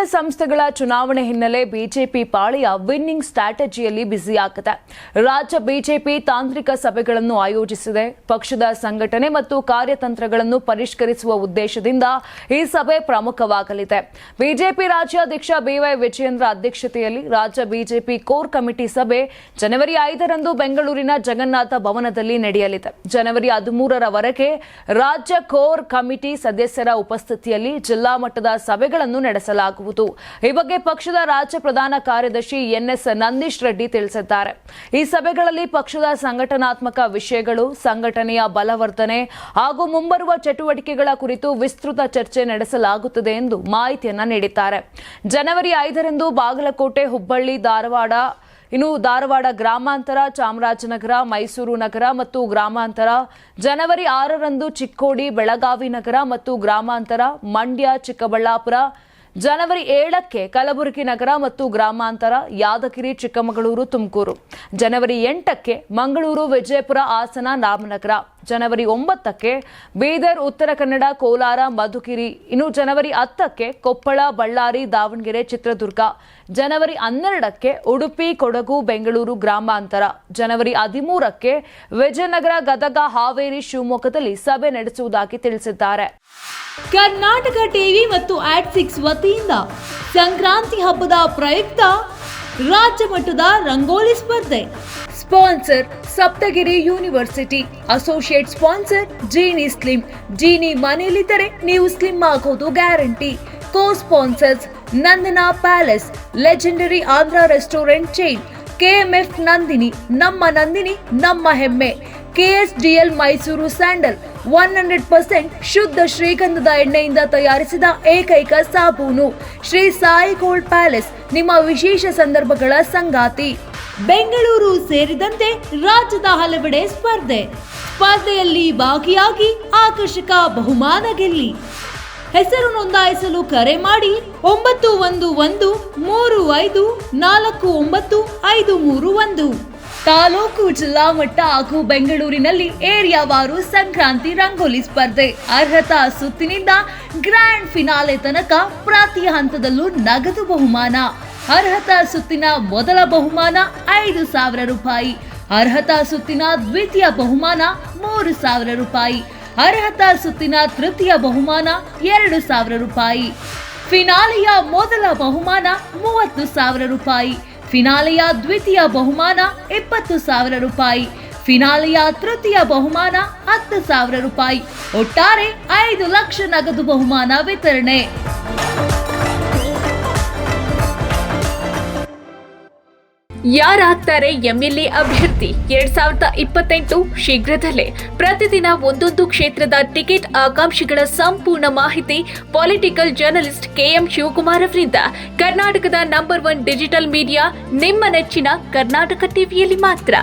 ಸ್ಥಳೀಯ ಸಂಸ್ಥೆಗಳ ಚುನಾವಣೆ ಹಿನ್ನೆಲೆ ಬಿಜೆಪಿ ಪಾಳೆಯ ವಿನ್ನಿಂಗ್ ಸ್ಟ್ರಾಟಜಿಯಲ್ಲಿ ಬ್ಯುಸಿಯಾಗಿದೆ. ರಾಜ್ಯ ಬಿಜೆಪಿ ತಾಂತ್ರಿಕ ಸಭೆಗಳನ್ನು ಆಯೋಜಿಸಿದೆ. ಪಕ್ಷದ ಸಂಘಟನೆ ಮತ್ತು ಕಾರ್ಯತಂತ್ರಗಳನ್ನು ಪರಿಷ್ಕರಿಸುವ ಉದ್ದೇಶದಿಂದ ಈ ಸಭೆ ಪ್ರಮುಖವಾಗಲಿದೆ. ಬಿಜೆಪಿ ರಾಜ್ಯಾಧ್ಯಕ್ಷ ಬಿವೈ ವಿಜಯೇಂದ್ರ ಅಧ್ಯಕ್ಷತೆಯಲ್ಲಿ ರಾಜ್ಯ ಬಿಜೆಪಿ ಕೋರ್ ಕಮಿಟಿ ಸಭೆ ಜನವರಿ 5ರಂದು ಬೆಂಗಳೂರಿನ ಜಗನ್ನಾಥ ಭವನದಲ್ಲಿ ನಡೆಯಲಿದೆ. ಜನವರಿ 13ರವರೆಗೆ ರಾಜ್ಯ ಕೋರ್ ಕಮಿಟಿ ಸದಸ್ಯರ ಉಪಸ್ಥಿತಿಯಲ್ಲಿ ಜಿಲ್ಲಾ ಮಟ್ಟದ ಸಭೆಗಳನ್ನು ನಡೆಸಲಾಗುವುದು. ಈ ಬಗ್ಗೆ ಪಕ್ಷದ ರಾಜ್ಯ ಪ್ರಧಾನ ಕಾರ್ಯದರ್ಶಿ ಎನ್ಎಸ್ ನಂದೀಶ್ ರೆಡ್ಡಿ ತಿಳಿಸಿದ್ದಾರೆ. ಈ ಸಭೆಗಳಲ್ಲಿ ಪಕ್ಷದ ಸಂಘಟನಾತ್ಮಕ ವಿಷಯಗಳು, ಸಂಘಟನೆಯ ಬಲವರ್ಧನೆ ಹಾಗೂ ಮುಂಬರುವ ಚಟುವಟಿಕೆಗಳ ಕುರಿತು ವಿಸ್ತೃತ ಚರ್ಚೆ ನಡೆಸಲಾಗುತ್ತದೆ ಎಂದು ಮಾಹಿತಿಯನ್ನ ನೀಡಿದ್ದಾರೆ. ಜನವರಿ 5ರಂದು ಬಾಗಲಕೋಟೆ, ಹುಬ್ಬಳ್ಳಿ, ಧಾರವಾಡ ಗ್ರಾಮಾಂತರ, ಚಾಮರಾಜನಗರ, ಮೈಸೂರು ನಗರ ಮತ್ತು ಗ್ರಾಮಾಂತರ, ಜನವರಿ 6ರಂದು ಚಿಕ್ಕೋಡಿ, ಬೆಳಗಾವಿ ನಗರ ಮತ್ತು ಗ್ರಾಮಾಂತರ, ಮಂಡ್ಯ, ಚಿಕ್ಕಬಳ್ಳಾಪುರ, ಜನವರಿ 7ಕ್ಕೆ ಕಲಬುರಗಿ ನಗರ ಮತ್ತು ಗ್ರಾಮಾಂತರ, ಯಾದಗಿರಿ, ಚಿಕ್ಕಮಗಳೂರು, ತುಮಕೂರು, ಜನವರಿ 8ಕ್ಕೆ ಮಂಗಳೂರು, ವಿಜಯಪುರ, ಹಾಸನ, ರಾಮನಗರ, ಜನವರಿ 9ಕ್ಕೆ ಬೀದರ್, ಉತ್ತರ ಕನ್ನಡ, ಕೋಲಾರ, ಮಧುಗಿರಿ, ಜನವರಿ 10ಕ್ಕೆ ಕೊಪ್ಪಳ, ಬಳ್ಳಾರಿ, ದಾವಣಗೆರೆ, ಚಿತ್ರದುರ್ಗ, ಜನವರಿ 12ಕ್ಕೆ ಉಡುಪಿ, ಕೊಡಗು, ಬೆಂಗಳೂರು ಗ್ರಾಮಾಂತರ, ಜನವರಿ 13ಕ್ಕೆ ವಿಜಯನಗರ, ಗದಗ, ಹಾವೇರಿ, ಶಿವಮೊಗ್ಗದಲ್ಲಿ ಸಭೆ ನಡೆಸುವುದಾಗಿ ತಿಳಿಸಿದ್ದಾರೆ. ಕರ್ನಾಟಕ ಟಿವಿ ಮತ್ತು ಆಟ್6 ವತಿಯಿಂದ ಸಂಕ್ರಾಂತಿ ಹಬ್ಬದ ಪ್ರಯುಕ್ತ ರಾಜ್ಯ ಮಟ್ಟದ ರಂಗೋಲಿ ಸ್ಪರ್ಧೆ. Sponsor Saptagiri university. Associate sponsor Jeeni slim. Jeeni ಮನೆಯಲ್ಲಿದ್ದರೆ ನೀವು ಸ್ಲಿಮ್ ಆಗೋದು guarantee. Co sponsors Nandana palace, legendary Andhra restaurant chain, KMF Nandini, ನಮ್ಮ ಹೆಮ್ಮೆ, ಕೆಎಸ್ಡಿಎಲ್ ಮೈಸೂರು ಸ್ಯಾಂಡಲ್ 100% ಶುದ್ಧ ಶ್ರೀಗಂಧದ ಎಣ್ಣೆಯಿಂದ ತಯಾರಿಸಿದ ಏಕೈಕ ಸಾಬೂನು. ಶ್ರೀ ಸಾಯಿ ಗೋಲ್ಡ್ ಪ್ಯಾಲೇಸ್, ನಿಮ್ಮ ವಿಶೇಷ ಸಂದರ್ಭಗಳ ಸಂಗಾತಿ. ಬೆಂಗಳೂರು ಸೇರಿದಂತೆ ರಾಜ್ಯದ ಹಲವೆಡೆ ಸ್ಪರ್ಧೆಯಲ್ಲಿ ಭಾಗಿಯಾಗಿ ಆಕರ್ಷಕ ಬಹುಮಾನ ಗೆಲ್ಲಿ. ಹೆಸರು ನೋಂದಾಯಿಸಲು ಕರೆ ಮಾಡಿ 9113549531. ತಾಲೂಕು, ಜಿಲ್ಲಾ ಮಟ್ಟ ಹಾಗೂ ಬೆಂಗಳೂರಿನಲ್ಲಿ ಏರಿಯಾವಾರು ಸಂಕ್ರಾಂತಿ ರಂಗೋಲಿ ಸ್ಪರ್ಧೆ. ಅರ್ಹತಾ ಸುತ್ತಿನಿಂದ ಗ್ರ್ಯಾಂಡ್ ಫಿನಾಲೆ ತನಕ ಪ್ರತಿ ಹಂತದಲ್ಲೂ ನಗದು ಬಹುಮಾನ. ಅರ್ಹತಾ ಸುತ್ತಿನ ಮೊದಲ ಬಹುಮಾನ 5,000 ರೂಪಾಯಿ. ಅರ್ಹತಾ ಸುತ್ತಿನ ದ್ವಿತೀಯ ಬಹುಮಾನ 3,000 ರೂಪಾಯಿ. ಅರ್ಹತಾ ಸುತ್ತಿನ ತೃತೀಯ ಬಹುಮಾನ 2,000 ರೂಪಾಯಿ. ಫಿನಾಲೆಯ ಮೊದಲ ಬಹುಮಾನ 30,000 ರೂಪಾಯಿ. ಫಿನಾಲೆಯ ದ್ವಿತೀಯ ಬಹುಮಾನ 20,000 ರೂಪಾಯಿ. ಫಿನಾಲೆಯ ತೃತೀಯ ಬಹುಮಾನ 10,000 ರೂಪಾಯಿ. ಒಟ್ಟಾರೆ 5 ಲಕ್ಷ ನಗದು ಬಹುಮಾನ ವಿತರಣೆ. ಯಾರಾಗ್ತಾರೆ ಎಂಎಲ್ಎ ಅಭ್ಯರ್ಥಿ 2028 ಶೀಘ್ರದಲ್ಲೇ. ಪ್ರತಿದಿನ ಒಂದೊಂದು ಕ್ಷೇತ್ರದ ಟಿಕೆಟ್ ಆಕಾಂಕ್ಷಿಗಳ ಸಂಪೂರ್ಣ ಮಾಹಿತಿ ಪೊಲಿಟಿಕಲ್ ಜರ್ನಲಿಸ್ಟ್ ಕೆಎಂ ಶಿವಕುಮಾರ್ ಅವರಿಂದ. ಕರ್ನಾಟಕದ ನಂಬರ್ 1 ಡಿಜಿಟಲ್ ಮೀಡಿಯಾ ನಿಮ್ಮ ನೆಚ್ಚಿನ ಕರ್ನಾಟಕ ಟಿವಿಯಲ್ಲಿ ಮಾತ್ರ.